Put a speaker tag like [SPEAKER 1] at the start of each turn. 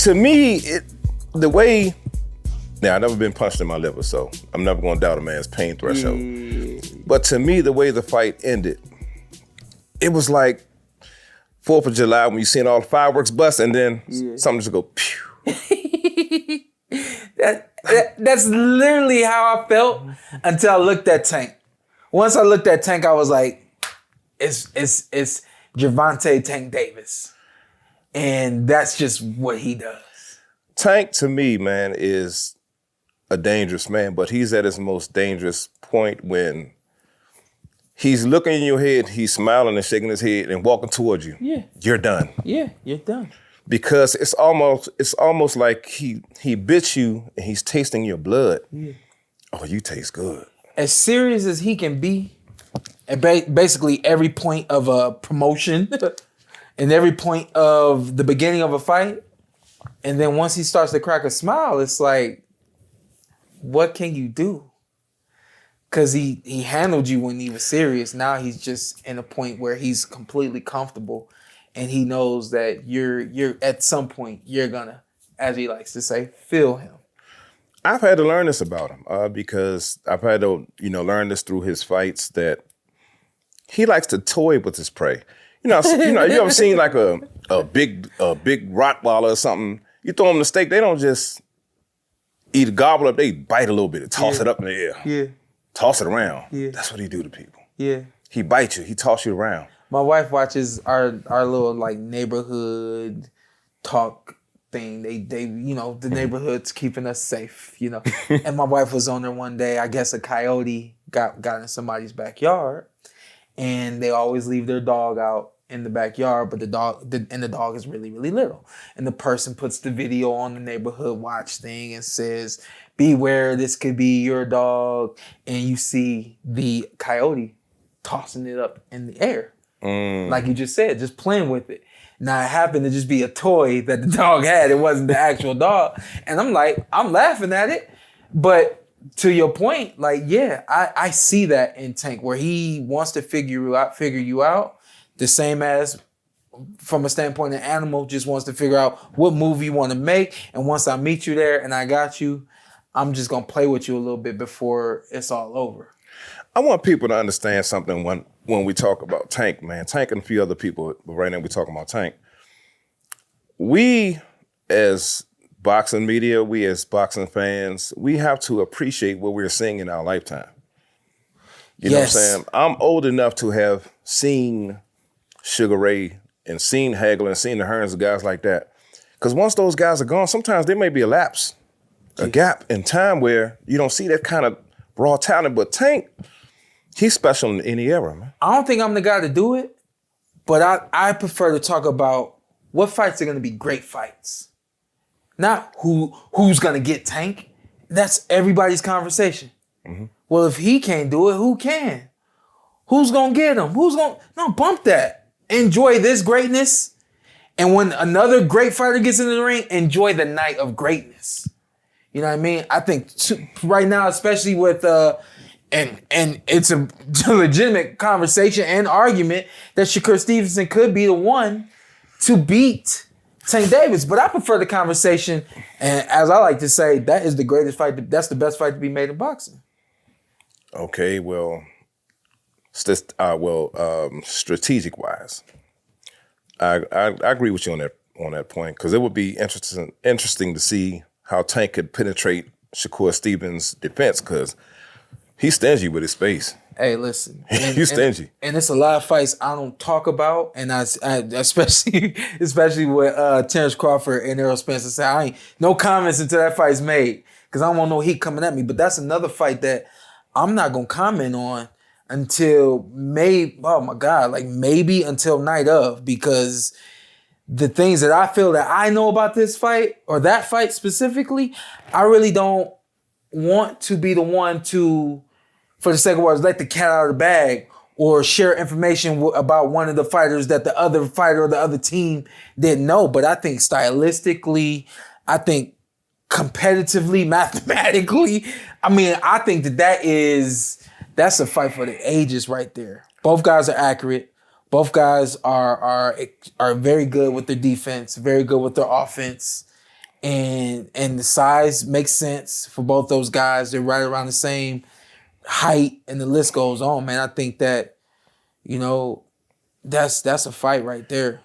[SPEAKER 1] to me, the way, now I've never been punched in my liver, so I'm never gonna doubt a man's pain threshold. But to me, the way the fight ended, it was like 4th of July when you seen all the fireworks bust and then something just go pew.
[SPEAKER 2] That's literally how I felt until I looked at Tank. Once I looked at Tank, I was like, it's Gervonta Tank Davis. And that's just what he does.
[SPEAKER 1] Tank, to me, man, is a dangerous man, but he's at his most dangerous point when he's looking in your head, he's smiling and shaking his head and walking towards you.
[SPEAKER 2] Yeah.
[SPEAKER 1] You're done.
[SPEAKER 2] Yeah, you're done.
[SPEAKER 1] Because it's almost like he bit you and he's tasting your blood. Yeah. Oh, you taste good.
[SPEAKER 2] As serious as he can be, at basically every point of a promotion and every point of the beginning of a fight, and then once he starts to crack a smile, it's like, what can you do? Because he handled you when he was serious. Now he's just in a point where he's completely comfortable, and he knows that you're at some point you're gonna, as he likes to say, feel him.
[SPEAKER 1] I've had to learn this about him because I've had to learn this through his fights that he likes to toy with his prey. You ever seen like a big Rottweiler or something? You throw them the steak, they don't just eat a gobble up, they bite a little bit and toss it up in the air.
[SPEAKER 2] Yeah.
[SPEAKER 1] Toss it around.
[SPEAKER 2] Yeah.
[SPEAKER 1] That's what he do to people.
[SPEAKER 2] Yeah.
[SPEAKER 1] He bites you, he toss you around.
[SPEAKER 2] My wife watches our little like neighborhood talk thing. They the neighborhood's keeping us safe, And my wife was on there one day. I guess a coyote got in somebody's backyard, and they always leave their dog out in the backyard, but the dog is really, really little. And the person puts the video on the neighborhood watch thing and says, beware, this could be your dog. And you see the coyote tossing it up in the air. Like you just said, just playing with it. Now, it happened to just be a toy that the dog had. It wasn't the actual dog. And I'm like, I'm laughing at it. But to your point, like, yeah, I see that in Tank where he wants to figure you out. The same as from a standpoint, an animal just wants to figure out what move you want to make. And once I meet you there and I got you, I'm just going to play with you a little bit before it's all over.
[SPEAKER 1] I want people to understand something when we talk about Tank, man. Tank and a few other people, but right now we're talking about Tank. We as boxing media, we as boxing fans, we have to appreciate what we're seeing in our lifetime. You know what I'm saying? I'm old enough to have seen Sugar Ray and seen Hagler and seen the Hearns and guys like that. Because once those guys are gone, sometimes there may be a gap in time where you don't see that kind of raw talent. But Tank, he's special in any era, man.
[SPEAKER 2] I don't think I'm the guy to do it, but I prefer to talk about what fights are going to be great fights. Not who's going to get Tank. That's everybody's conversation. Mm-hmm. Well, if he can't do it, who can? Who's going to get him? No, bump that. Enjoy this greatness. And when another great fighter gets in the ring, enjoy the night of greatness. You know what I mean? I think right now, especially with, and it's a legitimate conversation and argument that Shakur Stevenson could be the one to beat Tank Davis. But I prefer the conversation, and as I like to say, that is the greatest fight. That's the best fight to be made in boxing.
[SPEAKER 1] Okay, well, strategic wise, I agree with you on that point because it would be interesting to see how Tank could penetrate Shakur Stevens' defense because he's stingy with his space.
[SPEAKER 2] Hey, listen,
[SPEAKER 1] he's stingy,
[SPEAKER 2] and it's a lot of fights I don't talk about, and I especially with Terrence Crawford and Errol Spence. Say I ain't no comments until that fight's made because I don't want no heat coming at me. But that's another fight that I'm not gonna comment on until maybe until night of, because the things that I feel that I know about this fight or that fight specifically, I really don't want to be the one to, for the sake of words, let the cat out of the bag or share information about one of the fighters that the other fighter or the other team didn't know. But I think stylistically, I think competitively, mathematically, I think that's a fight for the ages right there. Both guys are accurate. Both guys are very good with their defense, very good with their offense. and the size makes sense for both those guys. They're right around the same height, and the list goes on, man. I think that, you know, that's a fight right there.